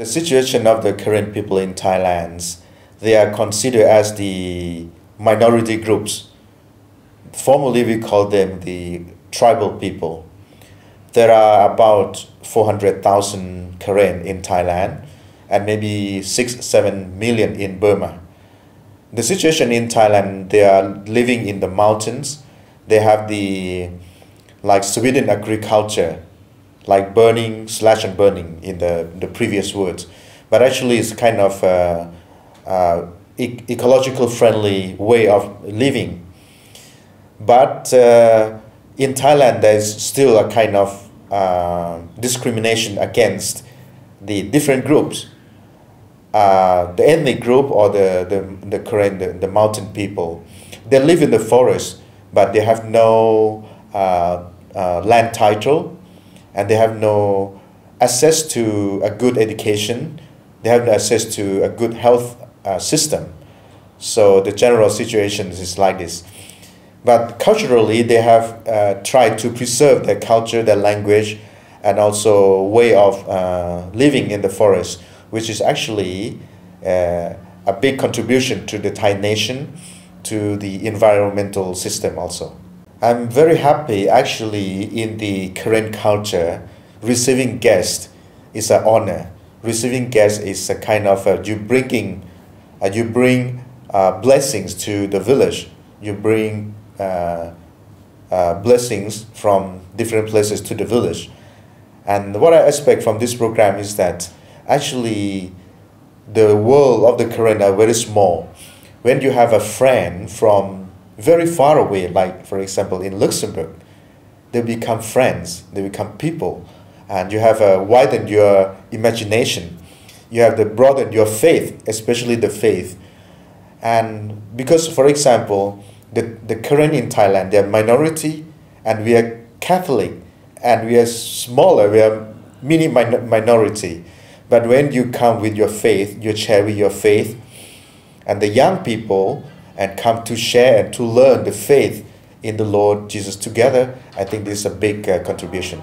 The situation of the Karen people in Thailand, they are considered as the minority groups. Formerly we call them the tribal people. There are about 400,000 Karen in Thailand and maybe 6-7 million in Burma. The situation in Thailand, they are living in the mountains. They have the like Sweden agriculture, like burning, slash and burning in the previous words. But actually it's kind of ecological friendly way of living. But in Thailand there's still a kind of discrimination against the different groups. The ethnic group or the Karen, the mountain people, they live in the forest, but they have no land title, and they have no access to a good education. They have no access to a good health system. So the general situation is like this. But culturally, they have tried to preserve their culture, their language, and also way of living in the forest, which is actually a big contribution to the Thai nation, to the environmental system also. I'm very happy actually in the Karen culture. Receiving guests is an honor. Receiving guests is a kind of you bring blessings to the village. You bring blessings from different places to the village. And what I expect from this program is that actually the world of the Karen are very small. When you have a friend from very far away, like for example in Luxembourg, they become friends, they become people, and you have widened your imagination. You have broadened your faith, especially the faith. And because, for example, the Karen in Thailand, they are minority, and we are Catholic, and we are smaller, we are mini minority. But when you come with your faith, you share with your faith, and the young people, and come to share and to learn the faith in the Lord Jesus together, I think this is a big contribution.